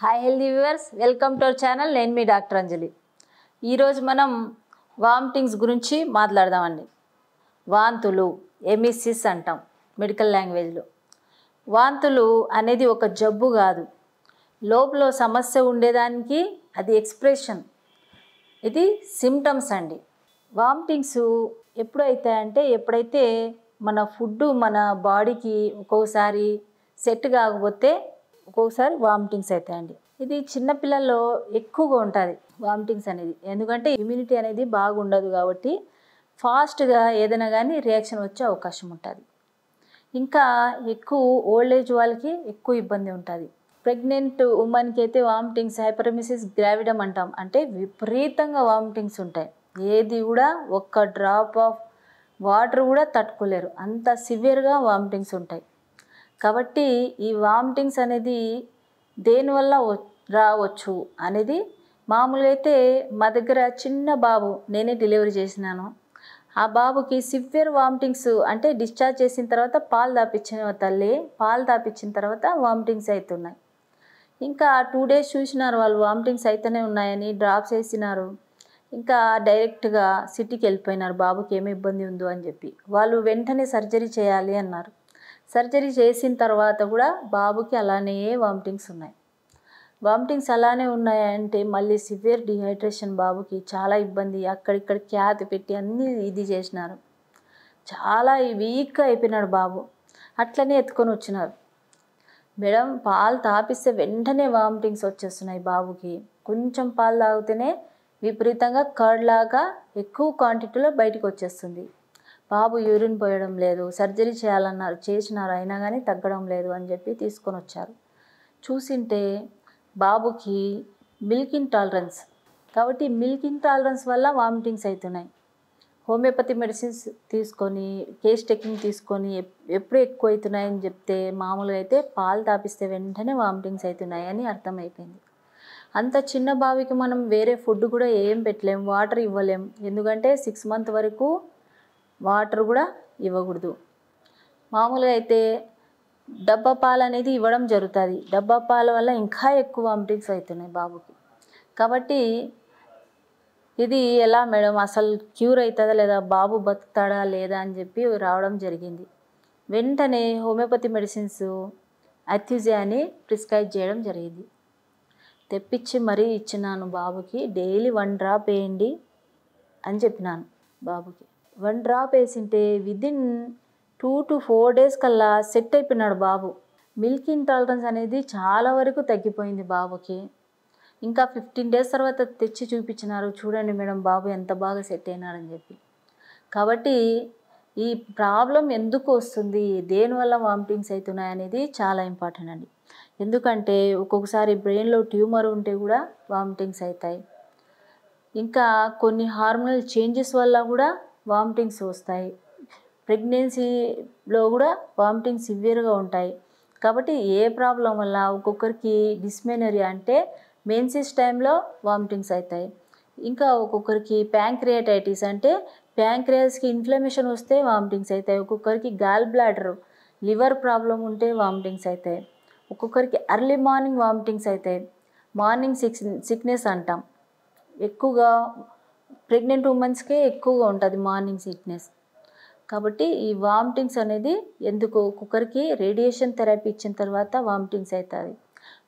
Hi healthy viewers, welcome to our channel. నేను మీ doctor అంజలి. ఈరోజు మనం వామిటింగ్స్ గురించి మాట్లాడదామండి. వాంతులు, ఎమిసిస్ అంటాం మెడికల్ లాంగ్వేజ్లో. వాంతులు అనేది ఒక జబ్బు కాదు, లోపల సమస్య ఉండేదానికి అది ఎక్స్ప్రెషన్, ఇది సిమ్టమ్స్ అండి. వామిటింగ్స్ ఎప్పుడు అవుతాయంటే ఎప్పుడైతే మన ఫుడ్ మన బాడీకి ఒక్కొక్కసారి సెట్ కాకపోతే ఒక్కొక్కసారి వామిటింగ్స్ అవుతాయండి. ఇది చిన్నపిల్లల్లో ఎక్కువగా ఉంటుంది వామిటింగ్స్ అనేది, ఎందుకంటే ఇమ్యూనిటీ అనేది బాగుండదు కాబట్టి ఫాస్ట్గా ఏదైనా కానీ రియాక్షన్ వచ్చే అవకాశం ఉంటుంది. ఇంకా ఎక్కువ ఓల్డ్ ఏజ్ వాళ్ళకి ఎక్కువ ఇబ్బంది ఉంటుంది. ప్రెగ్నెంట్ ఉమెన్కి అయితే వామిటింగ్స్ హైపరెమిసిస్ గ్రావిడమ్ అంటాం, అంటే విపరీతంగా వామిటింగ్స్ ఉంటాయి. ఏది కూడా ఒక్క డ్రాప్ ఆఫ్ వాటర్ కూడా తట్టుకోలేరు, అంత సివియర్గా వామిటింగ్స్ ఉంటాయి. కాబట్టి ఈ వామిటింగ్స్ అనేది దేనివల్ల రావచ్చు అనేది మామూలుగా అయితే మా దగ్గర చిన్న బాబు, నేనే డెలివరీ చేసినాను. ఆ బాబుకి సివియర్ వామిటింగ్స్ అంటే డిశ్చార్జ్ చేసిన తర్వాత పాలు తాపించిన తల్లి, పాలు తాపించిన తర్వాత వామిటింగ్స్ అవుతున్నాయి. ఇంకా 2 days చూసినారు వాళ్ళు, వామిటింగ్స్ అయితేనే ఉన్నాయని డ్రాప్స్ వేసినారు. ఇంకా డైరెక్ట్గా సిటీకి వెళ్ళిపోయినారు, బాబుకి ఏమి ఇబ్బంది ఉందో అని చెప్పి. వాళ్ళు వెంటనే సర్జరీ చేయాలి అన్నారు. సర్జరీ చేసిన తర్వాత కూడా బాబుకి అలానే వామిటింగ్స్ ఉన్నాయి. వామిటింగ్స్ అలానే ఉన్నాయంటే మళ్ళీ సివియర్ డిహైడ్రేషన్, బాబుకి చాలా ఇబ్బంది. అక్కడిక్కడ క్యాత్ పెట్టి అన్నీ ఇది చేసినారు. చాలా వీక్గా అయిపోయినాడు బాబు. అట్లనే ఎత్తుకొని వచ్చినారు. మేడం పాలు తాపిస్తే వెంటనే వామిటింగ్స్ వచ్చేస్తున్నాయి బాబుకి. కొంచెం పాలు తాగితేనే విపరీతంగా కర్డ్ లాగా ఎక్కువ క్వాంటిటీలో బయటకు వచ్చేస్తుంది. బాబు యూరిన్ పోయడం లేదు, సర్జరీ చేయాలన్నారు, చేసినారు, అయినా కానీ తగ్గడం లేదు అని చెప్పి తీసుకొని వచ్చారు. చూసింటే బాబుకి మిల్క్ ఇంటాలరెన్స్, కాబట్టి మిల్క్ ఇంటాలరెన్స్ వల్ల వామిటింగ్స్ అవుతున్నాయి. హోమియోపతి మెడిసిన్స్ తీసుకొని కేస్ టెకింగ్ తీసుకొని ఎప్పుడు ఎక్కువ అవుతున్నాయని చెప్తే మామూలుగా అయితే పాలు తాపిస్తే వెంటనే వామిటింగ్స్ అవుతున్నాయి అని అర్థమైపోయింది. అంత చిన్న బాబుకి మనం వేరే ఫుడ్ కూడా ఏం పెట్టలేం, వాటర్ ఇవ్వలేం, ఎందుకంటే 6 months వరకు వాటర్ కూడా ఇవ్వకూడదు. మామూలుగా అయితే డబ్బా పాలు అనేది ఇవ్వడం జరుగుతుంది. డబ్బా పాల వల్ల ఇంకా ఎక్కువ వామిటింగ్స్ అవుతున్నాయి బాబుకి. కాబట్టి ఇది ఎలా మేడం, అసలు క్యూర్ అవుతుందా లేదా, బాబు బతుకుతాడా లేదా అని చెప్పి రావడం జరిగింది. వెంటనే హోమియోపతి మెడిసిన్స్ అథ్యూజియా అని ప్రిస్క్రైబ్ చేయడం జరిగింది. తెప్పించి మరీ ఇచ్చినాను బాబుకి. డైలీ 1 drop వేయండి అని చెప్పినాను బాబుకి. 1 drop వేసింటే విదిన్ 2 to 4 days కల్లా సెట్ అయిపోయినాడు బాబు. మిల్క్ ఇంటాలరెన్స్ అనేది చాలా వరకు తగ్గిపోయింది బాబుకి. ఇంకా 15 days తర్వాత తెచ్చి చూపించినారు, చూడండి మేడం బాబు ఎంత బాగా సెట్ అయినాడని చెప్పి. కాబట్టి ఈ ప్రాబ్లం ఎందుకు వస్తుంది, దేనివల్ల వామిటింగ్స్ అవుతున్నాయి అనేది చాలా ఇంపార్టెంట్ అండి. ఎందుకంటే ఒక్కొక్కసారి బ్రెయిన్లో ట్యూమర్ ఉంటే కూడా వామిటింగ్స్ అవుతాయి. ఇంకా కొన్ని హార్మోనల్ చేంజెస్ వల్ల కూడా వామిటింగ్స్ వస్తాయి. ప్రెగ్నెన్సీలో కూడా వామిటింగ్స్ సివియర్గా ఉంటాయి. కాబట్టి ఏ ప్రాబ్లం వల్ల ఒక్కొక్కరికి డిస్మెనోరియా అంటే మెన్సెస్ టైంలో వామిటింగ్స్ అవుతాయి. ఇంకా ఒక్కొక్కరికి ప్యాంక్రియాటైటిస్ అంటే ప్యాంక్రియాస్కి ఇన్ఫ్లమేషన్ వస్తే వామిటింగ్స్ అవుతాయి. ఒక్కొక్కరికి గాల్ బ్లాడర్ లివర్ ప్రాబ్లం ఉంటే వామిటింగ్స్ అవుతాయి. ఒక్కొక్కరికి ఎర్లీ మార్నింగ్ వామిటింగ్స్ అవుతాయి. మార్నింగ్ సిక్నెస్ అంటాం, ఎక్కువగా ప్రెగ్నెంట్ ఉమెన్స్కే ఎక్కువగా ఉంటుంది మార్నింగ్ సిక్నెస్. కాబట్టి ఈ వామిటింగ్స్ అనేది ఎందుకు, ఒక్కొక్కరికి రేడియేషన్ థెరపీ ఇచ్చిన తర్వాత వామిటింగ్స్ అవుతుంది.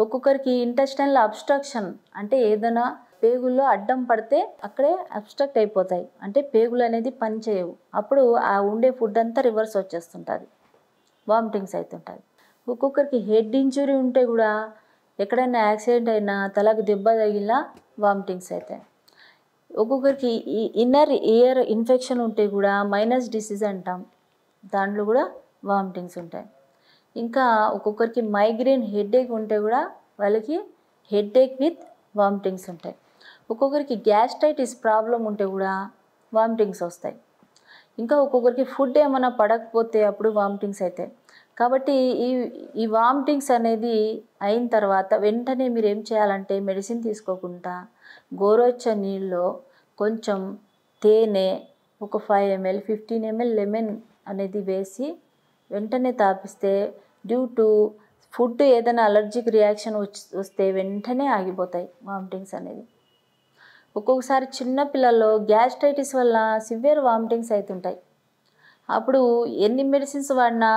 ఒక్కొక్కరికి ఇంటెస్టైనల్ అబ్స్ట్రక్షన్ అంటే ఏదైనా పేగుల్లో అడ్డం పడితే అక్కడే అబ్స్ట్రక్ట్ అయిపోతాయి, అంటే పేగులు అనేది పనిచేయవు. అప్పుడు ఆ ఉండే ఫుడ్ అంతా రివర్స్ వచ్చేస్తుంటుంది, వామిటింగ్స్ అవుతుంటుంది. ఒక్కొక్కరికి హెడ్ ఇంజురీ ఉంటే కూడా, ఎక్కడైనా యాక్సిడెంట్ అయినా తలకు దెబ్బ తగిలినా వామిటింగ్స్ అవుతాయి. ఒక్కొక్కరికి ఇన్నర్ ఇయర్ ఇన్ఫెక్షన్ ఉంటే కూడా మైనస్ డిసీజ్ అంటాం, దాంట్లో కూడా వామిటింగ్స్ ఉంటాయి. ఇంకా ఒక్కొక్కరికి మైగ్రేన్ హెడేక్ ఉంటే కూడా వాళ్ళకి హెడేక్ విత్ వామిటింగ్స్ ఉంటాయి. ఒక్కొక్కరికి గ్యాస్ట్రైటిస్ ప్రాబ్లం ఉంటే కూడా వామిటింగ్స్ వస్తాయి. ఇంకా ఒక్కొక్కరికి ఫుడ్ ఏమైనా పడకపోతే అప్పుడు వామిటింగ్స్ అవుతాయి. కాబట్టి ఈ వామిటింగ్స్ అనేది అయిన తర్వాత వెంటనే మీరు ఏం చేయాలంటే మెడిసిన్ తీసుకోకుండా గోరువెచ్చని నీళ్ళలో కొంచెం తేనె, ఒక 5 ml 15 ml లెమన్ అనేది వేసి వెంటనే తాపిస్తే డ్యూ టు ఫుడ్ ఏదైనా అలర్జిక్ రియాక్షన్ వస్తే వెంటనే ఆగిపోతాయి వామిటింగ్స్ అనేది. ఒక్కొక్కసారి చిన్న పిల్లల్లో గ్యాస్ట్రైటిస్ వల్ల సివియర్ వామిటింగ్స్ అవుతుంటాయి. అప్పుడు ఎన్ని మెడిసిన్స్ వాడినా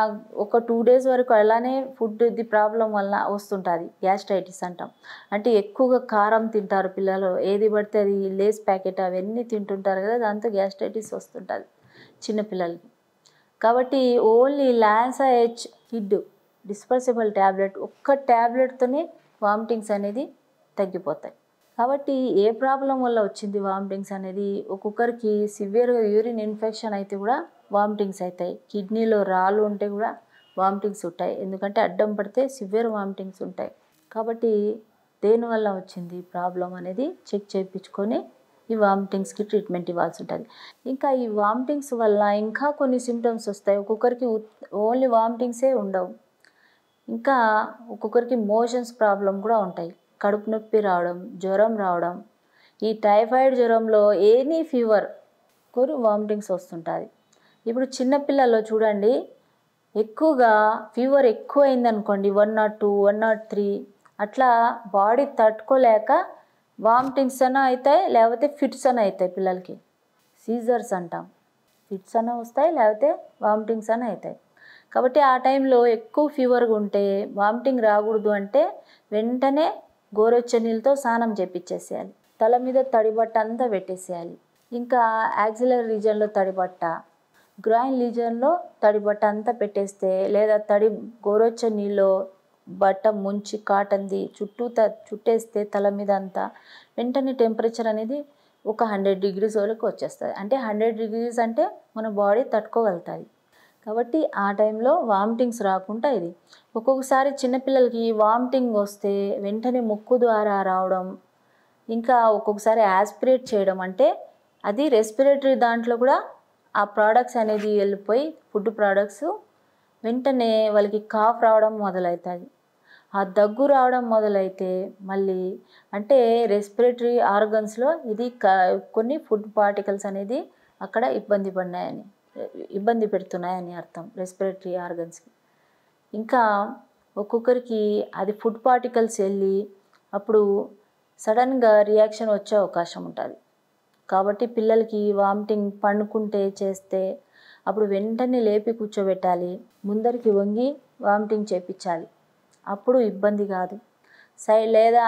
ఒక 2 days వరకు అలానే ఫుడ్ ఇది ప్రాబ్లం వల్ల వస్తుంటుంది గ్యాస్ట్రైటిస్ అంటాం. అంటే ఎక్కువగా కారం తింటారు పిల్లలు, ఏది పడితే అది లేస్ ప్యాకెట్ అవన్నీ తింటుంటారు కదా, దాంతో గ్యాస్ట్రైటిస్ వస్తుంటుంది చిన్నపిల్లలకి. కాబట్టి ఓన్లీ లాన్సా హెచ్ కిడ్ డిస్పర్సిబుల్ ట్యాబ్లెట్, ఒక్క ట్యాబ్లెట్తోనే వామిటింగ్స్ అనేది తగ్గిపోతాయి. కాబట్టి ఏ ప్రాబ్లం వల్ల వచ్చింది వామిటింగ్స్ అనేది, ఒక్కొక్కరికి సివియర్గా యూరిన్ ఇన్ఫెక్షన్ అయితే కూడా వామిటింగ్స్ అవుతాయి. కిడ్నీలో రాళ్ళు ఉంటే కూడా వామిటింగ్స్ ఉంటాయి, ఎందుకంటే అడ్డం పడితే సివియర్ వామిటింగ్స్ ఉంటాయి. కాబట్టి దేనివల్ల వచ్చింది ప్రాబ్లం అనేది చెక్ చేయించుకొని ఈ వామిటింగ్స్కి ట్రీట్మెంట్ ఇవ్వాల్సి ఉంటుంది. ఇంకా ఈ వామిటింగ్స్ వల్ల ఇంకా కొన్ని సిమ్టమ్స్ వస్తాయి. ఒక్కొక్కరికి ఓన్లీ వామిటింగ్సే ఉండవు, ఇంకా ఒక్కొక్కరికి మోషన్స్ ప్రాబ్లం కూడా ఉంటాయి. కడుపు నొప్పి రావడం, జ్వరం రావడం, ఈ టైఫాయిడ్ జ్వరంలో ఎనీ ఫీవర్ కొన్ని వామిటింగ్స్ వస్తుంటుంది. ఇప్పుడు చిన్నపిల్లల్లో చూడండి, ఎక్కువగా ఫీవర్ ఎక్కువ అయిందనుకోండి 102, 103 అట్లా బాడీ తట్టుకోలేక వామిటింగ్స్ అన్న అవుతాయి, లేకపోతే ఫిట్స్ అన్న అవుతాయి. పిల్లలకి సీజర్స్ అంటాం, ఫిట్స్ అన్న వస్తాయి, లేకపోతే వామిటింగ్స్ అన్న అవుతాయి. కాబట్టి ఆ టైంలో ఎక్కువ ఫీవర్గా ఉంటే వామిటింగ్ రాకూడదు అంటే వెంటనే గోరువెచ్చని నీళ్ళతో స్నానం చేపించేసేయాలి, తల మీద తడిబట్ట అంతా పెట్టేసేయాలి. ఇంకా యాక్సిలరీ రీజన్లో తడిబట్ట, గ్రాయిన్ రీజన్లో తడిబట్ట అంతా పెట్టేస్తే, లేదా గోరువెచ్చని నీళ్ళలో బట్ట ముంచి కాటన్ది చుట్టేస్తే తల మీద అంతా వెంటనే టెంపరేచర్ అనేది ఒక 100 degrees వరకు వచ్చేస్తుంది. అంటే 100 degrees అంటే మన బాడీ తట్టుకోగలుగుతుంది. కాబట్టి ఆ టైంలో వామిటింగ్స్ రాకుండా ఇది. ఒక్కొక్కసారి చిన్నపిల్లలకి వామిటింగ్ వస్తే వెంటనే ముక్కు ద్వారా రావడం, ఇంకా ఒక్కొక్కసారి యాస్పిరేట్ చేయడం, అంటే అది రెస్పిరేటరీ దాంట్లో కూడా ఆ ప్రోడక్ట్స్ అనేది వెళ్ళిపోయి ఫుడ్ ప్రోడక్ట్స్ వెంటనే వాళ్ళకి కాఫ్ రావడం మొదలవుతుంది. ఆ దగ్గు రావడం మొదలైతే మళ్ళీ అంటే రెస్పిరేటరీ ఆర్గన్స్లో ఇది కొన్ని ఫుడ్ పార్టికల్స్ అనేది అక్కడ ఇబ్బంది పెడుతున్నాయని అర్థం రెస్పిరేటరీ ఆర్గన్స్కి. ఇంకా ఒక్కొక్కరికి అది ఫుడ్ పార్టికల్స్ వెళ్ళి అప్పుడు సడన్గా రియాక్షన్ వచ్చే అవకాశం ఉంటుంది. కాబట్టి పిల్లలకి వామిటింగ్ పండుకుంటే చేస్తే అప్పుడు వెంటనే లేపి కూర్చోబెట్టాలి, ముందరికి వంగి వామిటింగ్ చేయించాలి, అప్పుడు ఇబ్బంది కాదు. లేదా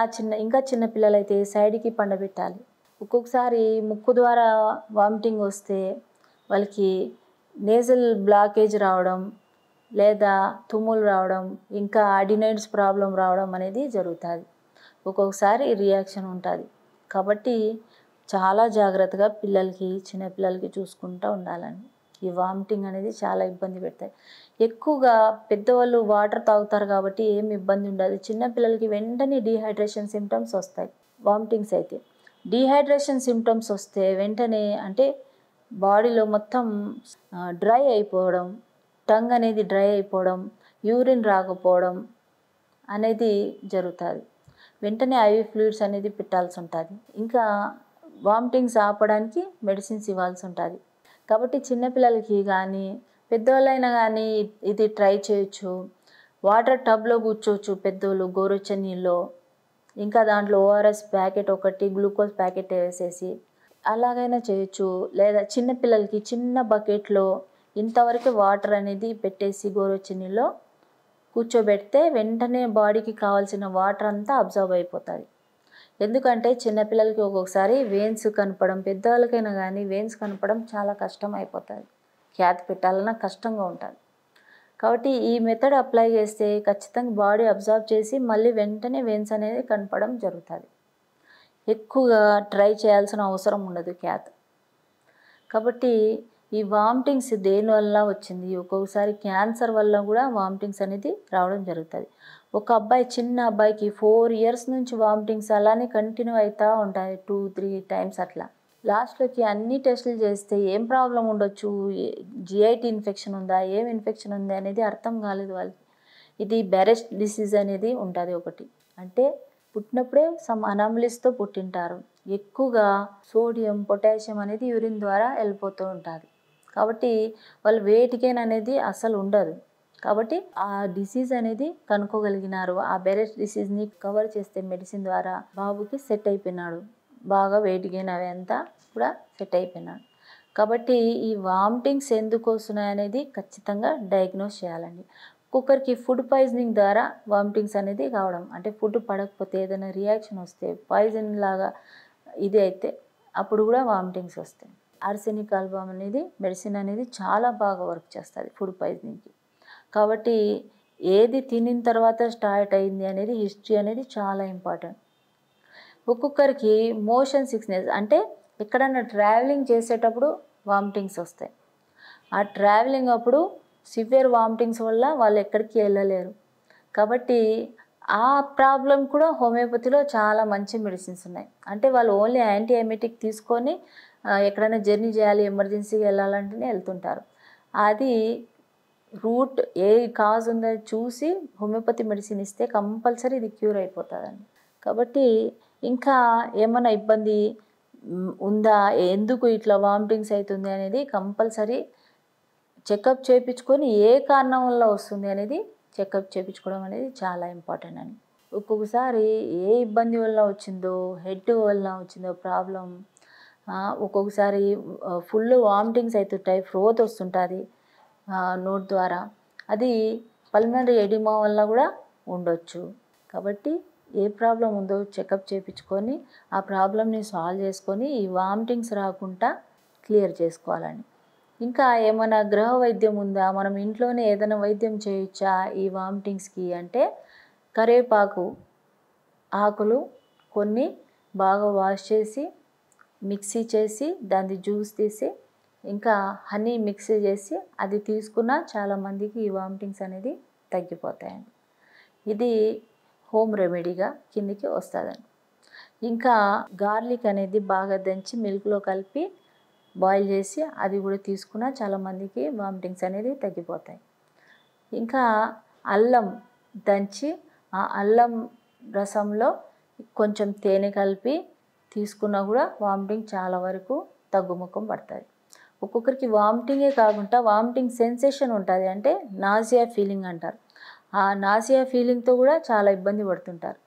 ఇంకా చిన్న పిల్లలైతే సైడ్కి పండబెట్టాలి. ఒక్కొక్కసారి ముక్కు ద్వారా వామిటింగ్ వస్తే వాళ్ళకి నేజల్ బ్లాకేజ్ రావడం, లేదా తుమ్ములు రావడం, ఇంకా అడినైడ్స్ ప్రాబ్లం రావడం అనేది జరుగుతుంది. ఒక్కొక్కసారి రియాక్షన్ ఉంటుంది. కాబట్టి చాలా జాగ్రత్తగా చిన్నపిల్లలకి చూసుకుంటూ ఉండాలండి. ఈ వామిటింగ్ అనేది చాలా ఇబ్బంది పెడతాయి. ఎక్కువగా పెద్దవాళ్ళు వాటర్ తాగుతారు కాబట్టి ఏమి ఇబ్బంది ఉండదు. చిన్నపిల్లలకి వెంటనే డీహైడ్రేషన్ సిమ్టమ్స్ వస్తాయి వామిటింగ్స్ అయితే. డీహైడ్రేషన్ సిమ్టమ్స్ వస్తే వెంటనే అంటే బాడీలో మొత్తం డ్రై అయిపోవడం, టంగ్ అనేది డ్రై అయిపోవడం, యూరిన్ రాకపోవడం అనేది జరుగుతుంది. వెంటనే ఐవి ఫ్లూయిడ్స్ అనేది పెట్టాల్సి ఉంటుంది. ఇంకా వామిటింగ్స్ ఆపడానికి మెడిసిన్స్ ఇవ్వాల్సి ఉంటుంది. కాబట్టి చిన్నపిల్లలకి కానీ పెద్దవాళ్ళైనా కానీ ఇది ట్రై చేయొచ్చు. వాటర్ టబ్లో కూర్చోవచ్చు పెద్దోళ్ళు గోరువెచ్చని నీళ్ళలో, ఇంకా దాంట్లో ఓఆర్ఎస్ ప్యాకెట్ ఒకటి, గ్లూకోజ్ ప్యాకెట్ వేసేసి అలాగైనా చేయొచ్చు. లేదా చిన్నపిల్లలకి చిన్న బకెట్లో ఇంతవరకు వాటర్ అనేది పెట్టేసి గోరువెచ్చని నీళ్ళలో కూర్చోబెడితే వెంటనే బాడీకి కావాల్సిన వాటర్ అంతా అబ్జర్వ్ అయిపోతుంది. ఎందుకంటే చిన్నపిల్లలకి ఒక్కొక్కసారి వెయిన్స్ కనపడం, పెద్దవాళ్ళకైనా కానీ వెయిన్స్ కనపడం చాలా కష్టం అయిపోతుంది, క్యాత్ పెట్టాలన్నా కష్టంగా ఉంటుంది. కాబట్టి ఈ మెథడ్ అప్లై చేస్తే ఖచ్చితంగా బాడీ అబ్జర్వ్ చేసి మళ్ళీ వెంటనే వెయిన్స్ అనేది కనపడం జరుగుతుంది. ఎక్కువగా ట్రై చేయాల్సిన అవసరం ఉండదు క్యాత్. కాబట్టి ఈ వామిటింగ్స్ దేనివల్ల వచ్చింది, ఒక్కొక్కసారి క్యాన్సర్ వల్ల కూడా వామిటింగ్స్ అనేది రావడం జరుగుతుంది. ఒక చిన్న అబ్బాయికి 4 years నుంచి వామిటింగ్స్ అలానే కంటిన్యూ అవుతూ ఉంటాయి, 2-3 times అట్లా. లాస్ట్లోకి అన్ని టెస్టులు చేస్తే ఏం ప్రాబ్లం ఉండొచ్చు, జిఐటి ఇన్ఫెక్షన్ ఉందా, ఏం ఇన్ఫెక్షన్ ఉంది అనేది అర్థం కాలేదు వాళ్ళకి. ఇది బెరెష్ డిసీజ్ అనేది ఉంటుంది ఒకటి. అంటే పుట్టినప్పుడే సమ్ అనామలీస్తో పుట్టింటారు. ఎక్కువగా సోడియం, పొటాషియం అనేది యూరిన్ ద్వారా వెళ్ళిపోతూ ఉంటుంది. కాబట్టి వాళ్ళు వెయిట్ గెయిన్ అనేది అసలు ఉండదు. కాబట్టి ఆ డిసీజ్ అనేది కనుక్కోగలిగినారు. ఆ బెరెస్ డిసీజ్ని కవర్ చేస్తే మెడిసిన్ ద్వారా బాబుకి సెట్ అయిపోయినాడు. బాగా వెయిట్ గెయిన్ అవంతా కూడా సెట్ అయిపోయినాడు. కాబట్టి ఈ వామిటింగ్స్ ఎందుకు వస్తున్నాయి అనేది ఖచ్చితంగా డయాగ్నోస్ చేయాలండి. ఒక్కొక్కరికి ఫుడ్ పాయిజనింగ్ ద్వారా వామిటింగ్స్ అనేది కావడం, అంటే ఫుడ్ పడకపోతే ఏదైనా రియాక్షన్ వస్తే పాయిజన్ లాగా ఇది అయితే అప్పుడు కూడా వామిటింగ్స్ వస్తాయి. ఆర్సెనిక్ ఆల్బమ్ అనేది మెడిసిన్ అనేది చాలా బాగా వర్క్ చేస్తుంది ఫుడ్ పాయిజనింగ్కి. కాబట్టి ఏది తినిన తర్వాత స్టార్ట్ అయింది అనేది హిస్టరీ అనేది చాలా ఇంపార్టెంట్. ఒక్కొక్కరికి మోషన్ సిక్నెస్, అంటే ఎక్కడన్నా ట్రావెలింగ్ చేసేటప్పుడు వామిటింగ్స్ వస్తాయి. ఆ ట్రావెలింగ్ అప్పుడు సివియర్ వామిటింగ్స్ వల్ల వాళ్ళు ఎక్కడికి వెళ్ళలేరు. కాబట్టి ఆ ప్రాబ్లం కూడా హోమియోపతిలో చాలా మంచి మెడిసిన్స్ ఉన్నాయి. అంటే వాళ్ళు ఓన్లీ యాంటీఎమెటిక్ తీసుకొని ఎక్కడైనా జర్నీ చేయాలి, ఎమర్జెన్సీగా వెళ్ళాలంటేనే వెళ్తుంటారు. అది రూట్ ఏ కాజ్ ఉందో చూసి హోమియోపతి మెడిసిన్ ఇస్తే కంపల్సరీ ఇది క్యూర్ అయిపోతుందండి. కాబట్టి ఇంకా ఏమైనా ఇబ్బంది ఉందా, ఎందుకు ఇట్లా వామిటింగ్స్ అవుతుంది అనేది కంపల్సరీ చెకప్ చేయించుకొని ఏ కారణం వల్ల వస్తుంది అనేది చెకప్ చేయించుకోవడం అనేది చాలా ఇంపార్టెంట్ అండి. ఒక్కొక్కసారి ఏ ఇబ్బంది వల్ల వచ్చిందో, హెడ్ వల్ల వచ్చిందో ప్రాబ్లం, ఒక్కొక్కసారి ఫుల్ వామిటింగ్స్ అవుతుంటాయి, ఫ్రోత్ వస్తుంటుంది నోట్ ద్వారా, అది పల్మనరీ ఎడిమా వల్ల కూడా ఉండొచ్చు. కాబట్టి ఏ ప్రాబ్లం ఉందో చెకప్ చేయించుకొని ఆ ప్రాబ్లమ్ని సాల్వ్ చేసుకొని ఈ వామిటింగ్స్ రాకుండా క్లియర్ చేసుకోవాలండి. ఇంకా ఏమైనా గృహ వైద్యం ఉందా, మనం ఇంట్లోనే ఏదైనా వైద్యం చేయొచ్చా ఈ వామిటింగ్స్కి అంటే, కరివేపాకు ఆకులు కొన్ని బాగా వాష్ చేసి మిక్సీ చేసి దాన్ని జ్యూస్ తీసి ఇంకా హనీ మిక్సీ చేసి అది తీసుకున్నా చాలామందికి ఈ వామిటింగ్స్ అనేది తగ్గిపోతాయండి. ఇది హోమ్ రెమెడీగా కిందికి వస్తుందండి. ఇంకా గార్లిక్ అనేది బాగా దంచి మిల్క్లో కలిపి బాయిల్ చేసి అది కూడా తీసుకున్నా చాలామందికి వామిటింగ్స్ అనేది తగ్గిపోతాయి. ఇంకా అల్లం దంచి ఆ అల్లం రసంలో కొంచెం తేనె కలిపి తీసుకున్నా కూడా వామిటింగ్ చాలా వరకు తగ్గుముఖం పడుతుంది. ఒక్కొక్కరికి వామిటింగే కాకుండా వామిటింగ్ సెన్సేషన్ ఉంటుంది, అంటే నాసియా ఫీలింగ్ అంటారు. ఆ నాసియా ఫీలింగ్తో కూడా చాలా ఇబ్బంది పడుతుంటారు.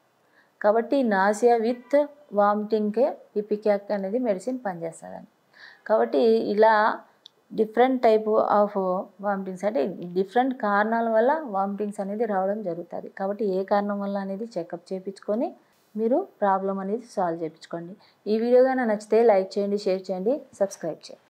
కాబట్టి నాసియా విత్ వామిటింగ్కే ఇపికాక్ అనేది మెడిసిన్ పనిచేస్తుందండి. కాబట్టి ఇలా డిఫరెంట్ టైప్ ఆఫ్ వామిటింగ్స్, అంటే డిఫరెంట్ కారణాల వల్ల వామిటింగ్స్ అనేది రావడం జరుగుతుంది. కాబట్టి ఏ కారణం వల్ల అనేది చెకప్ చేయించుకొని మీరు ప్రాబ్లం అనేది సాల్వ్ చేయించుకోండి. ఈ వీడియో కానీ నచ్చితే లైక్ చేయండి, షేర్ చేయండి, సబ్స్క్రైబ్ చేయండి.